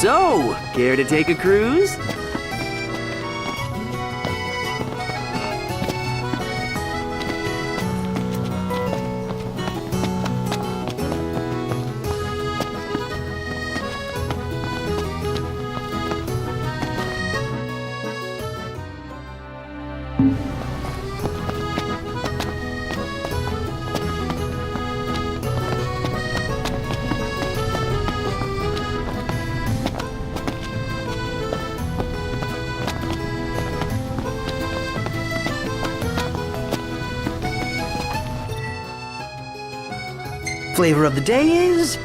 So, care to take a cruise? Flavor of the day is...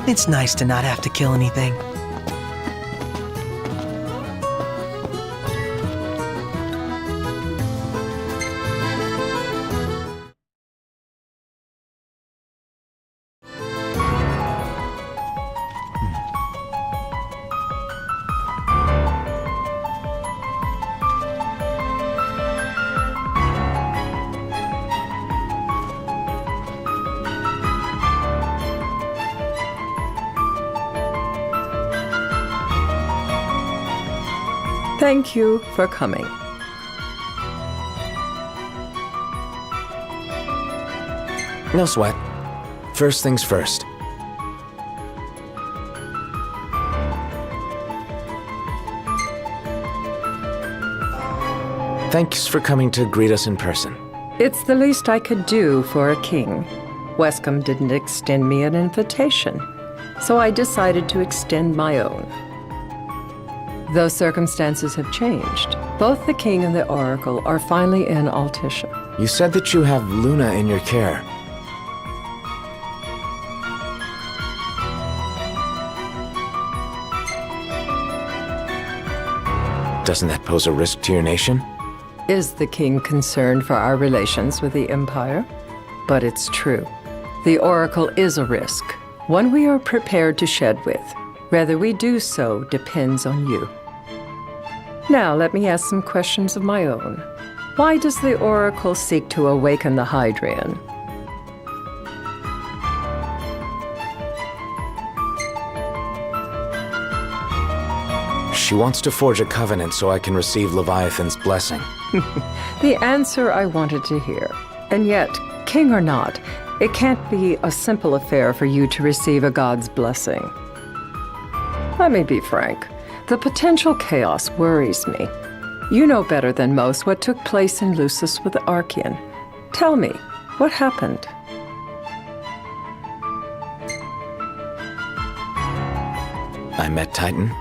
It's nice to not have to kill anything. Thank you for coming. No sweat. First things first. Thanks for coming to greet us in person. It's the least I could do for a king. Wescombe didn't extend me an invitation, so I decided to extend my own. Though circumstances have changed, both the king and the oracle are finally in Altisha. You said that you have Luna in your care. Doesn't that pose a risk to your nation? Is the king concerned for our relations with the Empire? But it's true. The oracle is a risk, one we are prepared to shed with. Whether we do so depends on you. Now, let me ask some questions of my own. Why does the oracle seek to awaken the Hydrian? She wants to forge a covenant so I can receive Leviathan's blessing. The answer I wanted to hear. And yet, king or not, it can't be a simple affair for you to receive a god's blessing. Let me be frank. The potential chaos worries me. You know better than most what took place in Lucis with the Archean. Tell me, what happened? I met Titan,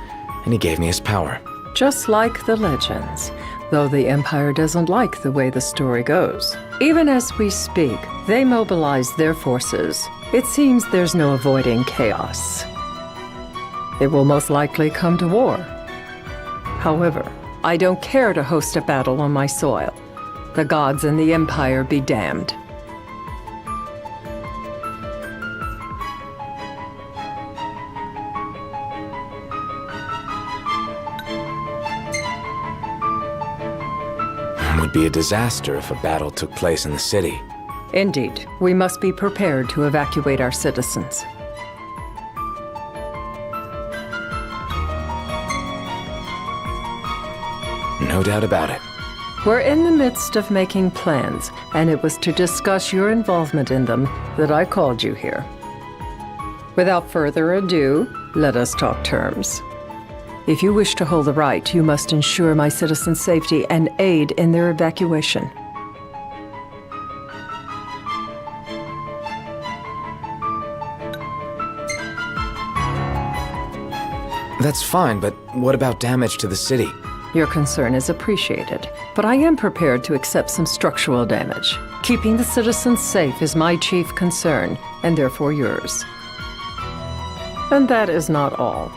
and he gave me his power. Just like the legends, though the Empire doesn't like the way the story goes. Even as we speak, they mobilize their forces. It seems there's no avoiding chaos. It will most likely come to war. However, I don't care to host a battle on my soil. The gods and the Empire be damned. It would be a disaster if a battle took place in the city. Indeed, we must be prepared to evacuate our citizens. No doubt about it. We're in the midst of making plans, and it was to discuss your involvement in them that I called you here. Without further ado, let us talk terms. If you wish to hold the right, you must ensure my citizens' safety and aid in their evacuation. That's fine, but what about damage to the city? Your concern is appreciated, but I am prepared to accept some structural damage. Keeping the citizens safe is my chief concern, and therefore yours. And that is not all.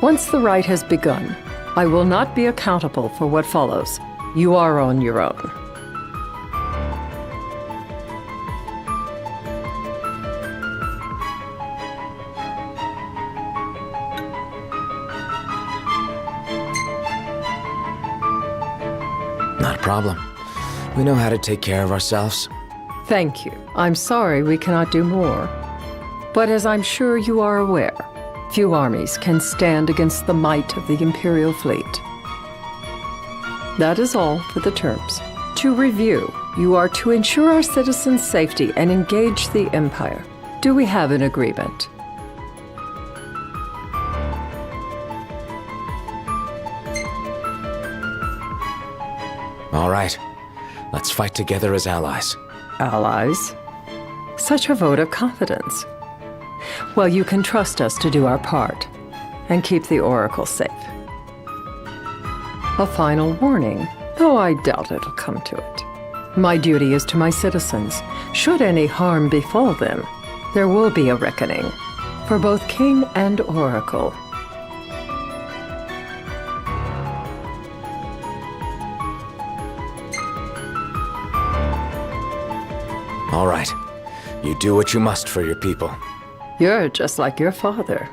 Once the rite has begun, I will not be accountable for what follows. You are on your own. Not a problem. We know how to take care of ourselves. Thank you. I'm sorry we cannot do more. But as I'm sure you are aware, few armies can stand against the might of the Imperial fleet. That is all for the terms. To review, you are to ensure our citizens' safety and engage the Empire. Do we have an agreement? All right. Let's fight together as allies. Allies? Such a vote of confidence. Well, you can trust us to do our part and keep the Oracle safe. A final warning, though I doubt it'll come to it. My duty is to my citizens. Should any harm befall them, there will be a reckoning for both King and Oracle. All right. You do what you must for your people. You're just like your father.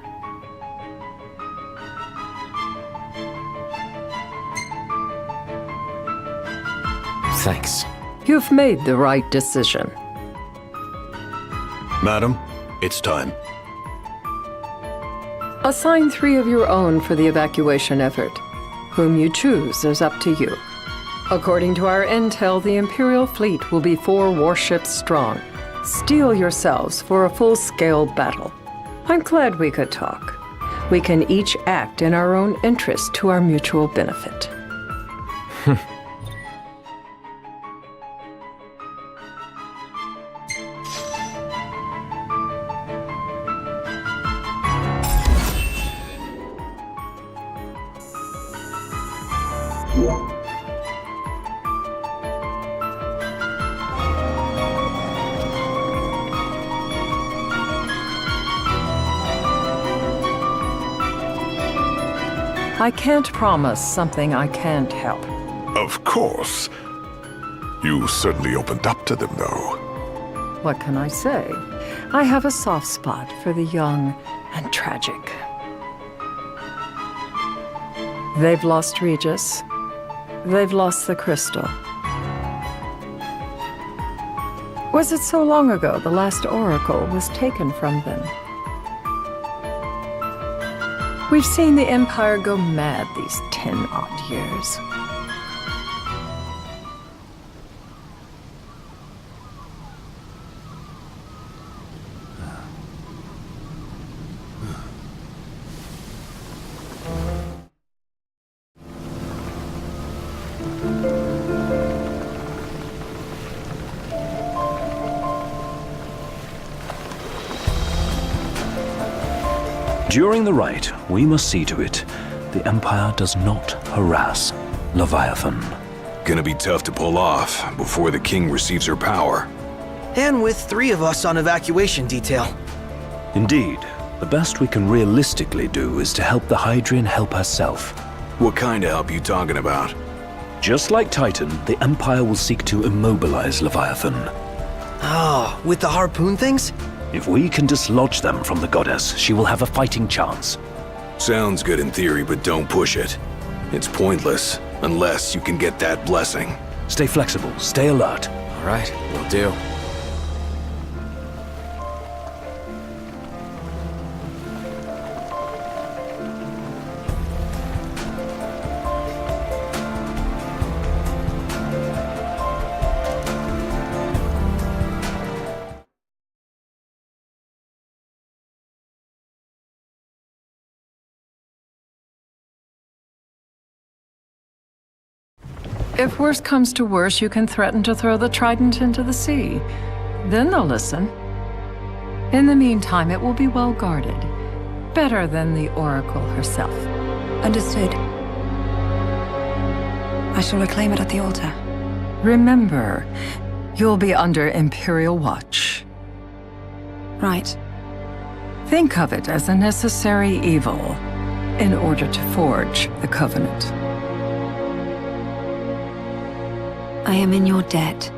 Thanks. You've made the right decision. Madam, it's time. Assign 3 of your own for the evacuation effort. Whom you choose is up to you. According to our intel, the Imperial fleet will be 4 warships strong. Steel yourselves for a full-scale battle. I'm glad we could talk. We can each act in our own interest to our mutual benefit. I can't promise something I can't help. Of course. You certainly opened up to them, though. What can I say? I have a soft spot for the young and tragic. They've lost Regis. They've lost the crystal. Was it so long ago the last oracle was taken from them? We've seen the Empire go mad these 10-odd years. During the rite, we must see to it the Empire does not harass Leviathan. Gonna be tough to pull off before the king receives her power. And with 3 of us on evacuation detail. Indeed, the best we can realistically do is to help the Hydrian help herself. What kind of help you talking about? Just like Titan, the Empire will seek to immobilize Leviathan. Oh, with the harpoon things? If we can dislodge them from the goddess, she will have a fighting chance. Sounds good in theory, but don't push it. It's pointless, unless you can get that blessing. Stay flexible, stay alert. All right, will do. If worse comes to worse, you can threaten to throw the trident into the sea. Then they'll listen. In the meantime, it will be well guarded. Better than the Oracle herself. Understood. I shall reclaim it at the altar. Remember, you'll be under Imperial watch. Right. Think of it as a necessary evil in order to forge the Covenant. I am in your debt.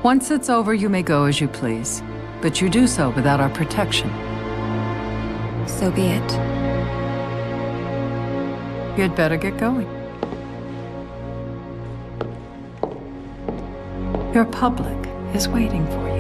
Once it's over, you may go as you please, but you do so without our protection. So be it. You'd better get going. Your public is waiting for you.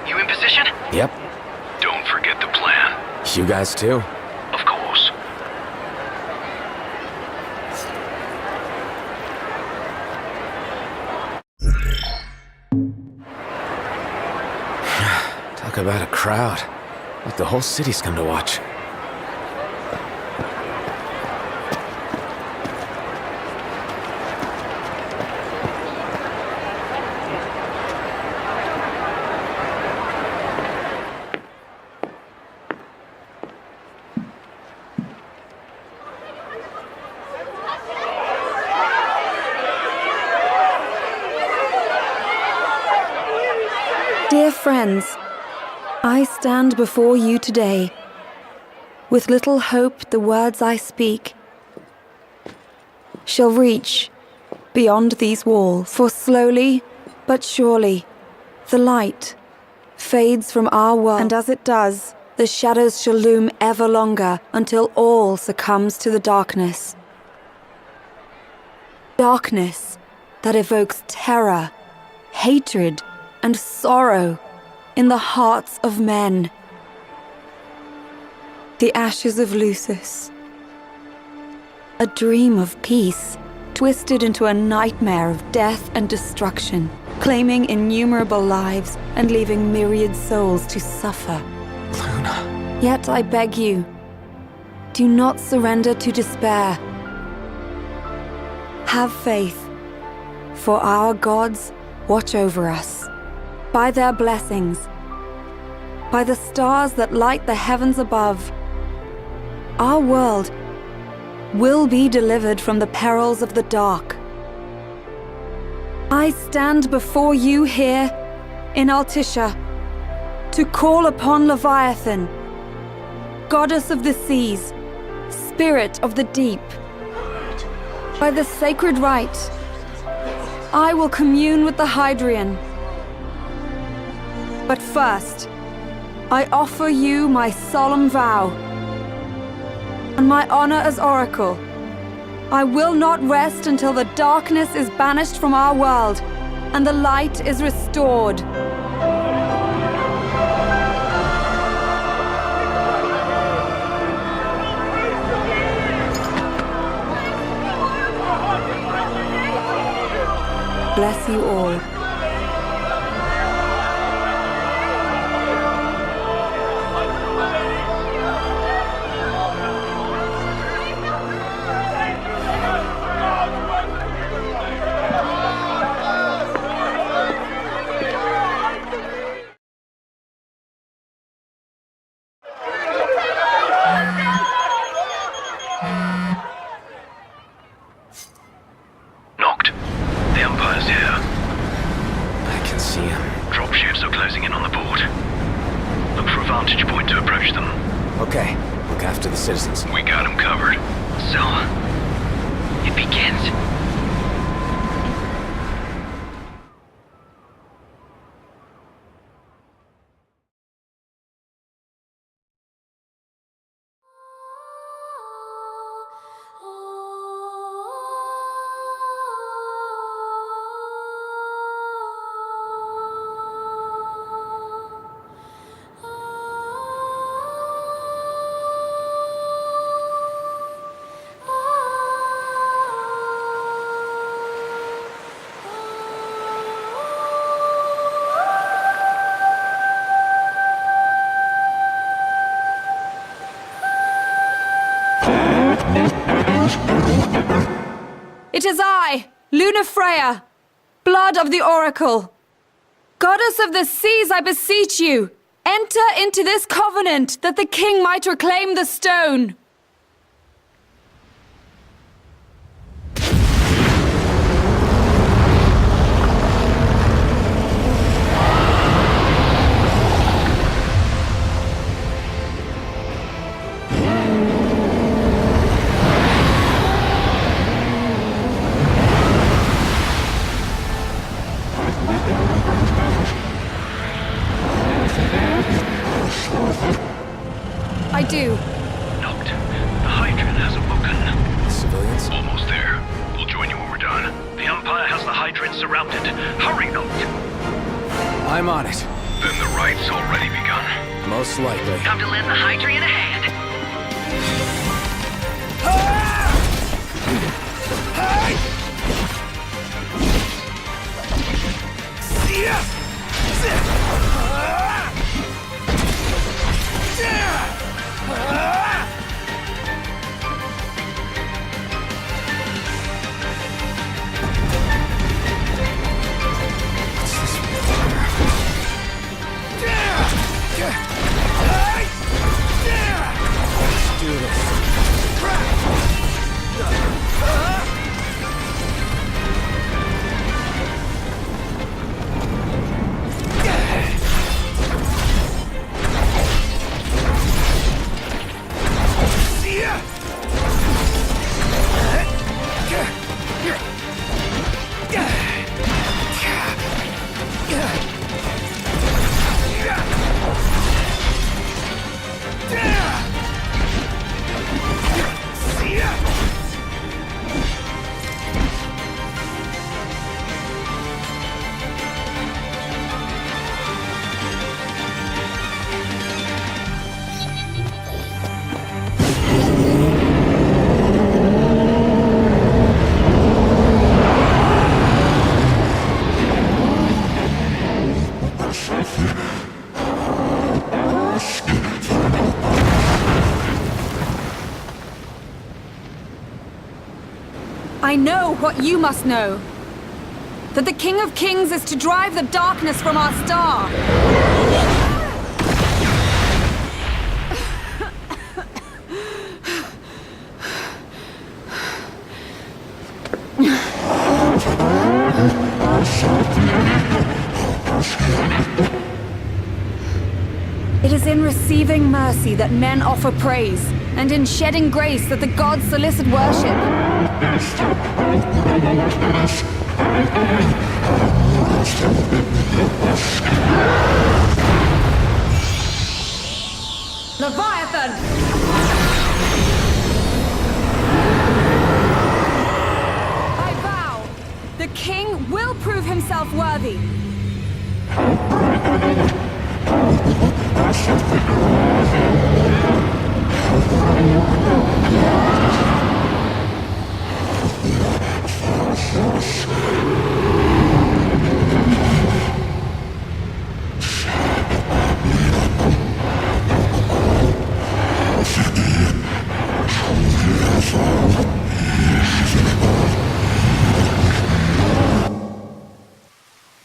You in position? Yep. Don't forget the plan. You guys too? Of course. Talk about a crowd. Like the whole city's come to watch. Dear friends, I stand before you today. With little hope the words I speak shall reach beyond these walls. For slowly but surely the light fades from our world. And as it does, the shadows shall loom ever longer until all succumbs to the darkness. Darkness that evokes terror, hatred, and sorrow in the hearts of men. The ashes of Lucis. A dream of peace, twisted into a nightmare of death and destruction, claiming innumerable lives and leaving myriad souls to suffer. Luna. Yet I beg you, do not surrender to despair. Have faith, for our gods watch over us. By their blessings, by the stars that light the heavens above, our world will be delivered from the perils of the dark. I stand before you here in Altissia to call upon Leviathan, goddess of the seas, spirit of the deep. By the sacred rite, I will commune with the Hydrian. But first, I offer you my solemn vow. On my honor as Oracle, I will not rest until the darkness is banished from our world and the light is restored. Bless you all. Knocked. The Empire's here. I can see him. Dropships are closing in on the board. Look for a vantage point to approach them. Okay, look after the citizens. We got them covered. So, it begins. I, Lunafreya, blood of the Oracle, Goddess of the seas, I beseech you, enter into this covenant that the king might reclaim the stone. I do. Noct, the Hydran has awoken. Civilians? Almost there. We'll join you when we're done. The Empire has the Hydran surrounded. Hurry, Noct! I'm on it. Then the right's already begun. Most likely. Time to lend the Hydrian a hand. Let's do this. I know what you must know. That the King of Kings is to drive the darkness from our star. It is in receiving mercy that men offer praise, and in shedding grace that the gods solicit worship. Leviathan! I vow, the king will prove himself worthy.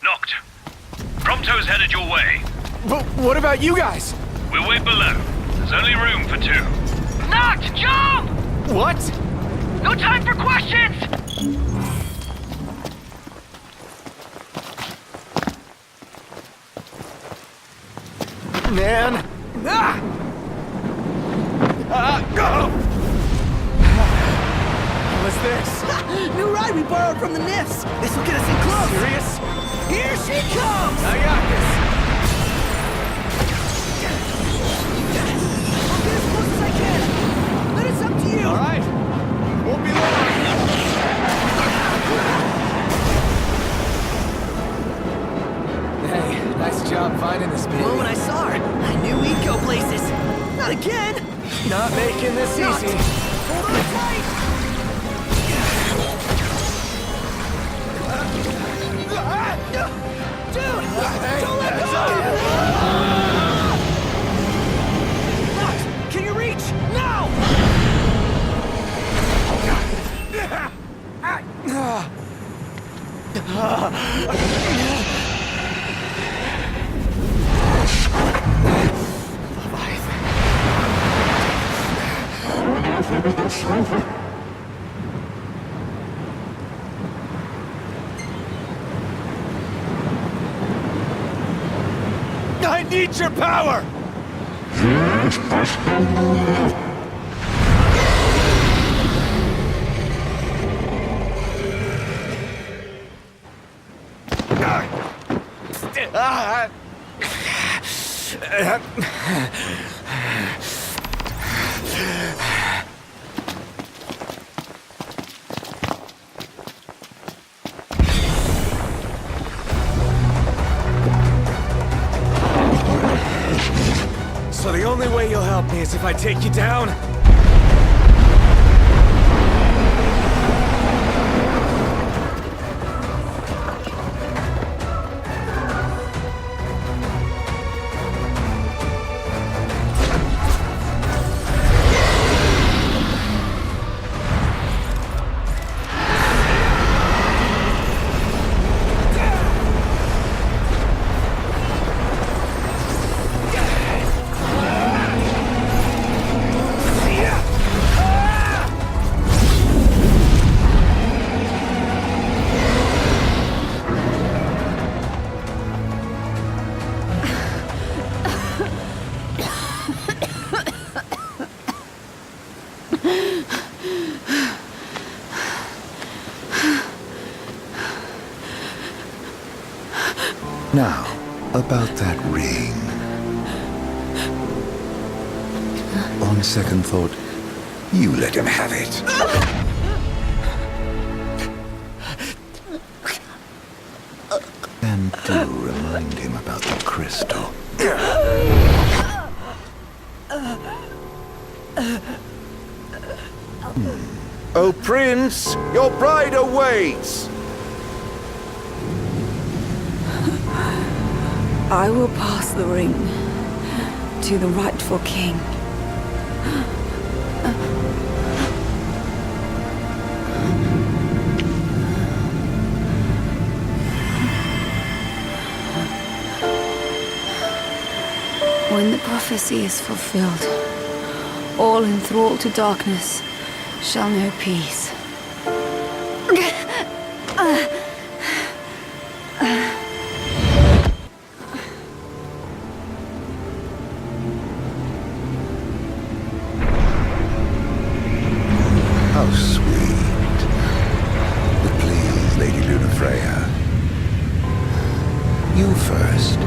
Noct, Prompto's headed your way. But what about you guys? We'll wait below. There's only room for two. Noct, jump! What? No time for questions! Man. Go! What's this? New ride we borrowed from the Nifs. This will get us in close. Serious? Here she comes! I got this. I'll get as close as I can. Then it's up to you. All right. Won't be long. Hey, nice job finding this baby. The moment I saw her, I knew we'd go places. Not again. Not making this Not. easy. Hold on tight. Dude, don't let go! Look, can you reach? Now! I need your power! So the only way you'll help me is if I take you down? Now, about that ring. On second thought, you let him have it. And do remind him about the crystal. Oh, Prince, your bride awaits! I will pass the ring to the rightful king. When the prophecy is fulfilled, all enthralled to darkness shall know peace. How sweet. But please, Lady Lunafreya, you first.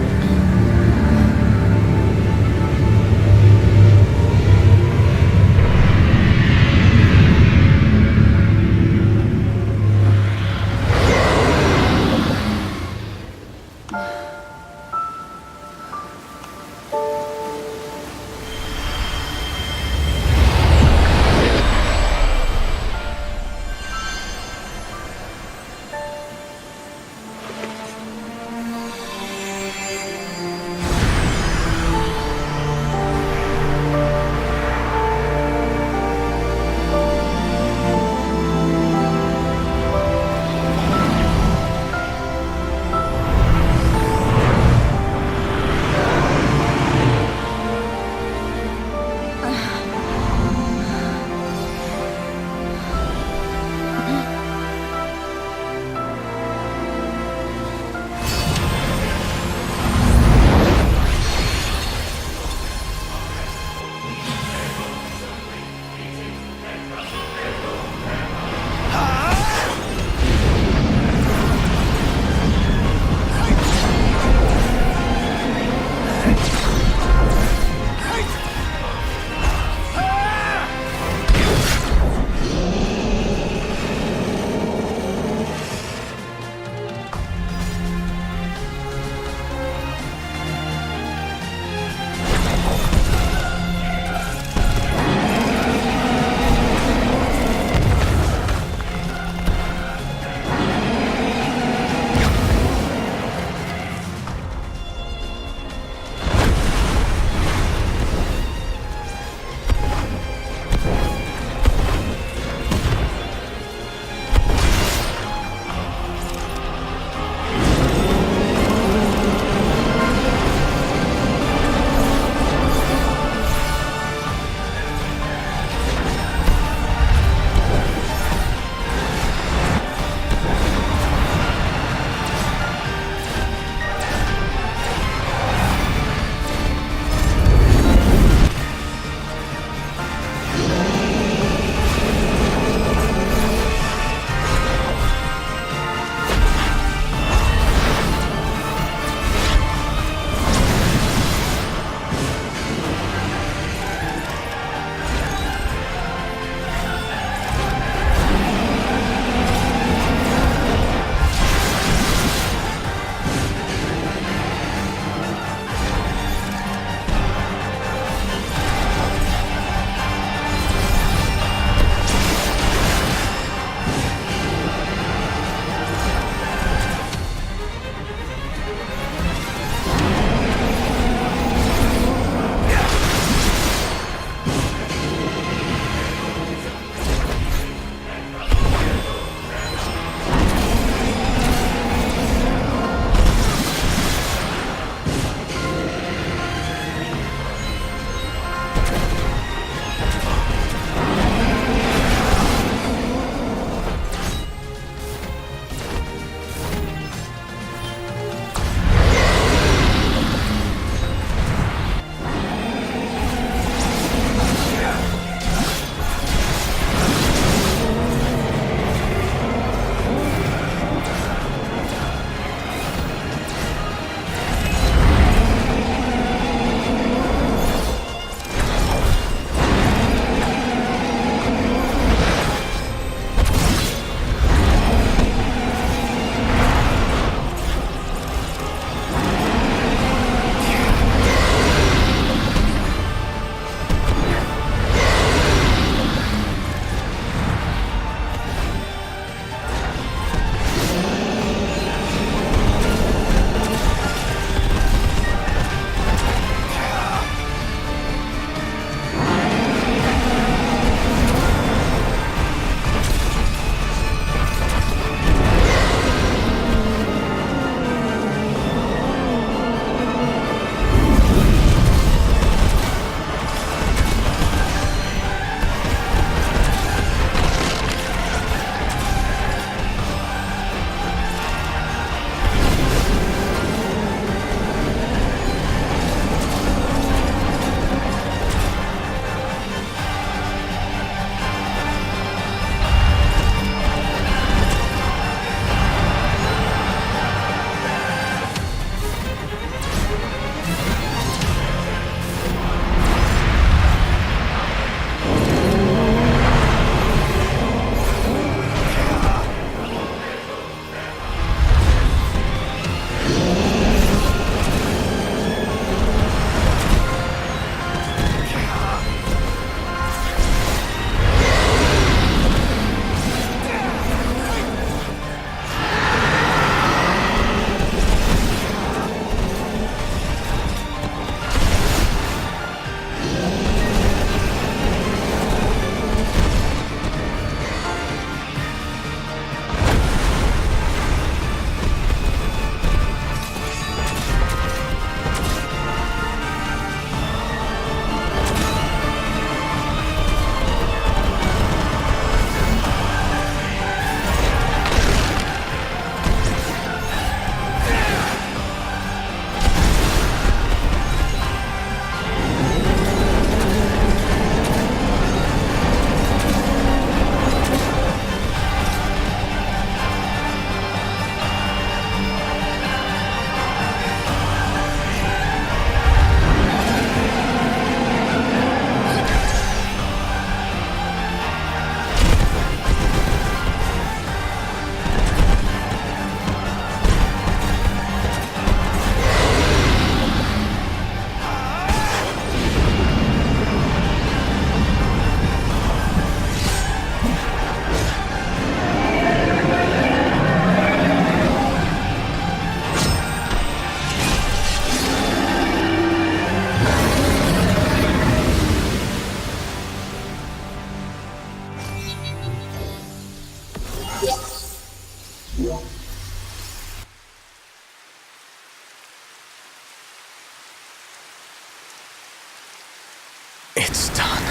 It's done.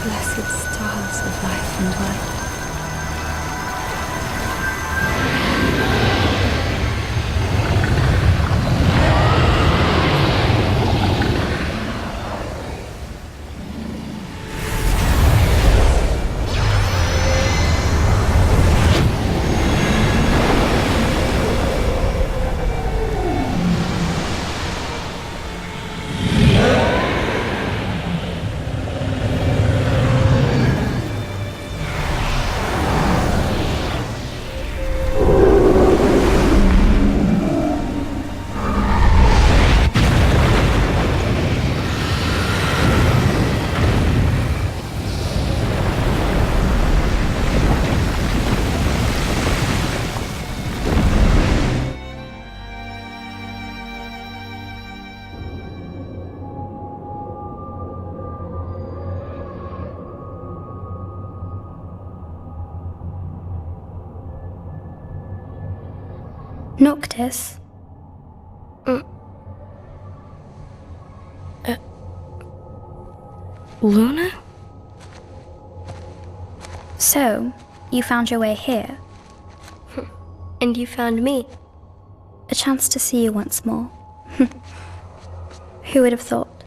Blessed stars of life and light. Noctis? Luna? So, you found your way here. And you found me. A chance to see you once more. Who would have thought?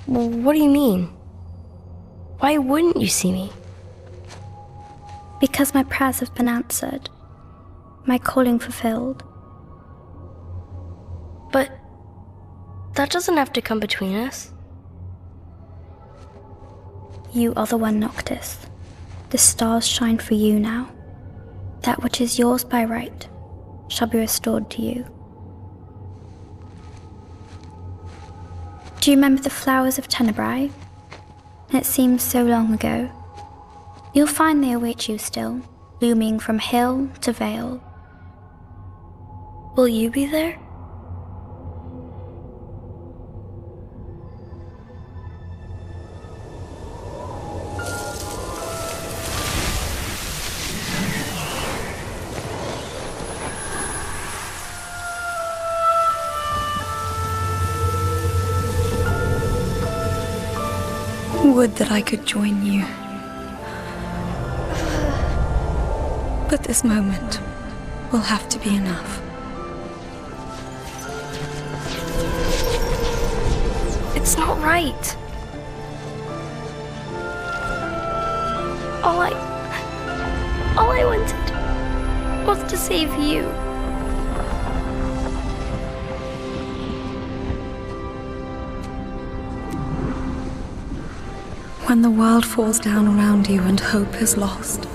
Well, what do you mean? Why wouldn't you see me? Because my prayers have been answered. My calling fulfilled. But that doesn't have to come between us. You are the one, Noctis. The stars shine for you now. That which is yours by right shall be restored to you. Do you remember the flowers of Tenebrae? It seems so long ago. You'll find they await you still, looming from hill to vale. Will you be there? Would that I could join you. But this moment will have to be enough. It's not right. All I wanted was to save you. When the world falls down around you and hope is lost.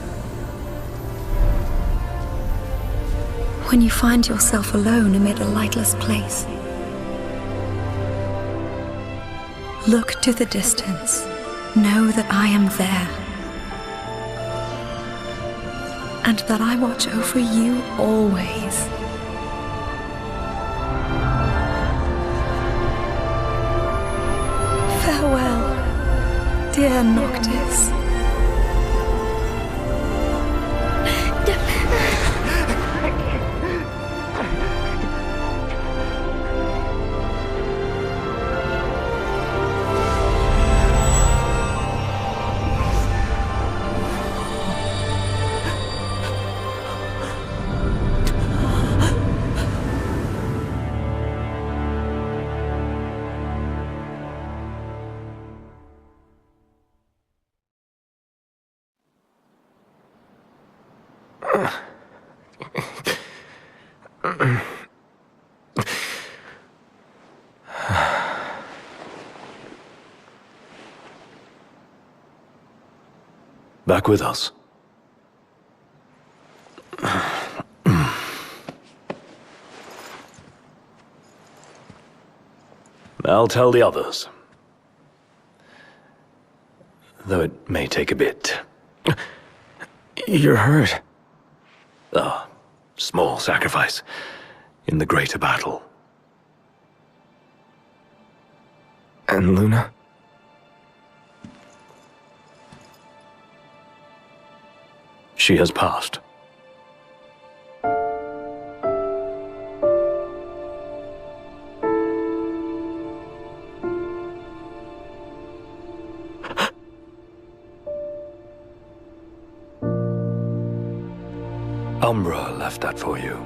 When you find yourself alone amid a lightless place. Look to the distance. Know that I am there. And that I watch over you always. Farewell, dear Noctis. Back with us. I'll tell the others. Though it may take a bit. You're hurt. Ah, small sacrifice in the greater battle. And Luna? She has passed. Umbra left that for you.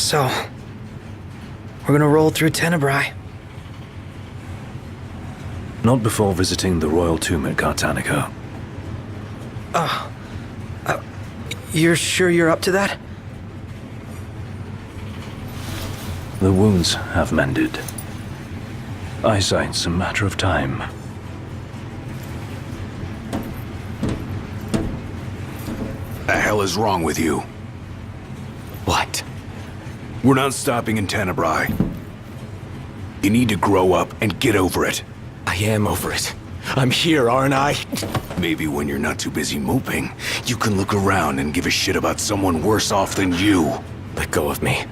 So, we're gonna roll through Tenebrae. Not before visiting the royal tomb at Gartanica. You're sure you're up to that? The wounds have mended. Eyesight's a matter of time. The hell is wrong with you? What? We're not stopping in Tenebrae. You need to grow up and get over it. I am over it. I'm here, aren't I? Maybe when you're not too busy moping, you can look around and give a shit about someone worse off than you. Let go of me.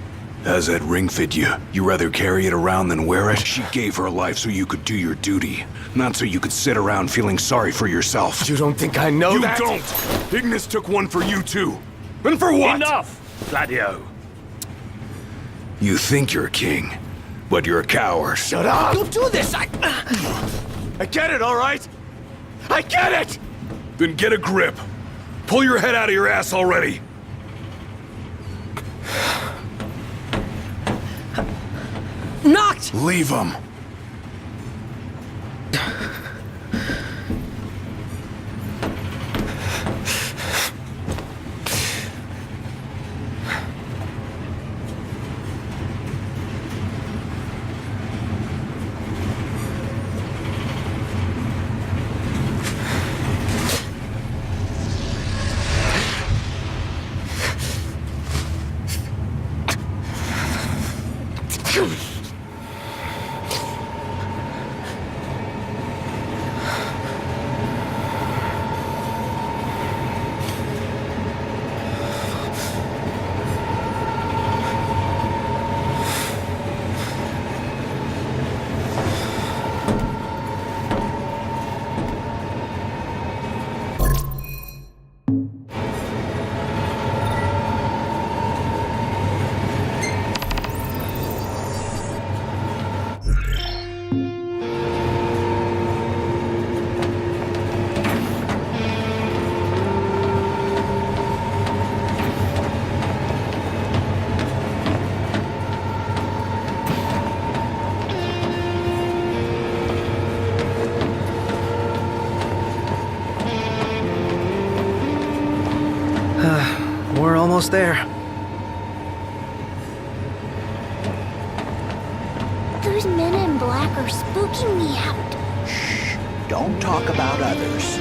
How's that ring fit you? You rather carry it around than wear it? She gave her life so you could do your duty, not so you could sit around feeling sorry for yourself. You don't think I know that? You don't! Ignis took one for you too. And for what? Enough, Gladio. You think you're a king, but you're a coward. Shut up! Don't do this! I get it, all right? I get it! Then get a grip. Pull your head out of your ass already. Knocked! Leave him. We're almost there. Those men in black are spooking me out. Shh. Don't talk about others.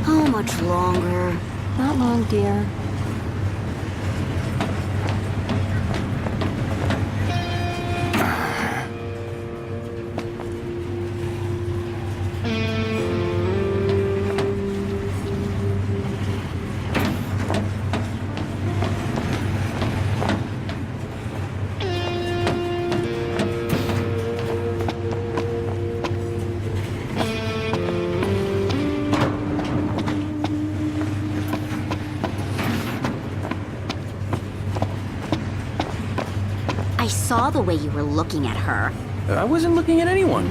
How much longer? Not long, dear. I saw the way you were looking at her. I wasn't looking at anyone.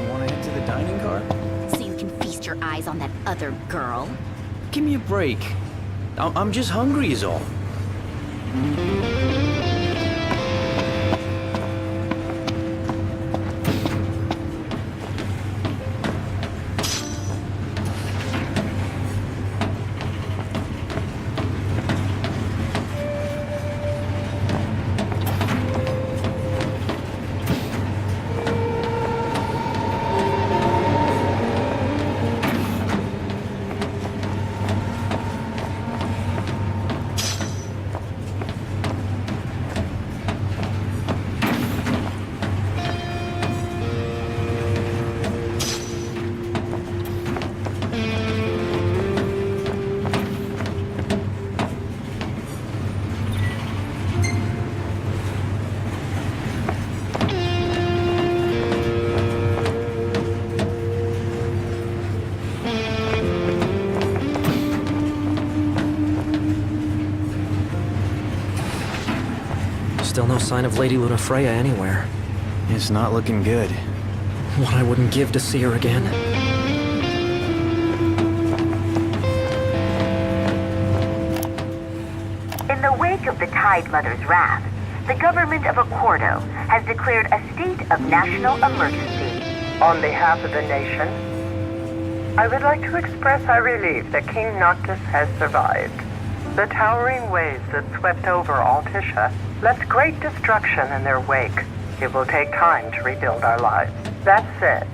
Want to head to the dining car? So you can feast your eyes on that other girl? Give me a break. I'm just hungry is all. Still no sign of Lady Lunafreya anywhere. It's not looking good. What I wouldn't give to see her again. In the wake of the Tide Mother's wrath, the government of Accordo has declared a state of national emergency. On behalf of the nation, I would like to express our relief that King Noctis has survived. The towering waves that swept over Altisha left great destruction in their wake. It will take time to rebuild our lives. That said,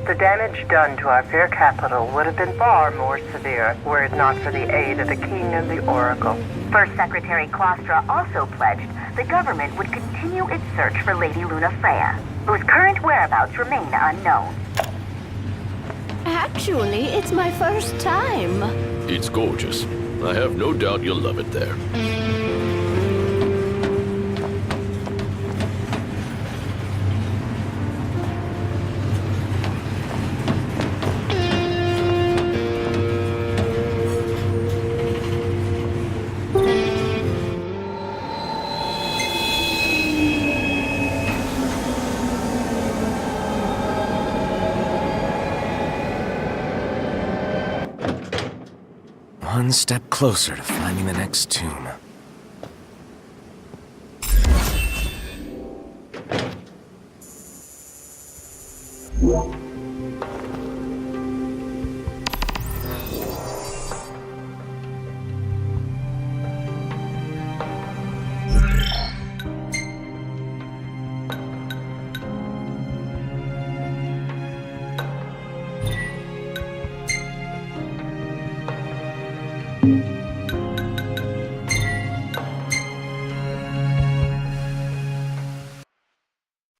the damage done to our fair capital would have been far more severe were it not for the aid of the King and the Oracle. First Secretary Clostra also pledged the government would continue its search for Lady Lunafreya, whose current whereabouts remain unknown. Actually, it's my first time. It's gorgeous. I have no doubt you'll love it there. One step closer to finding the next tomb.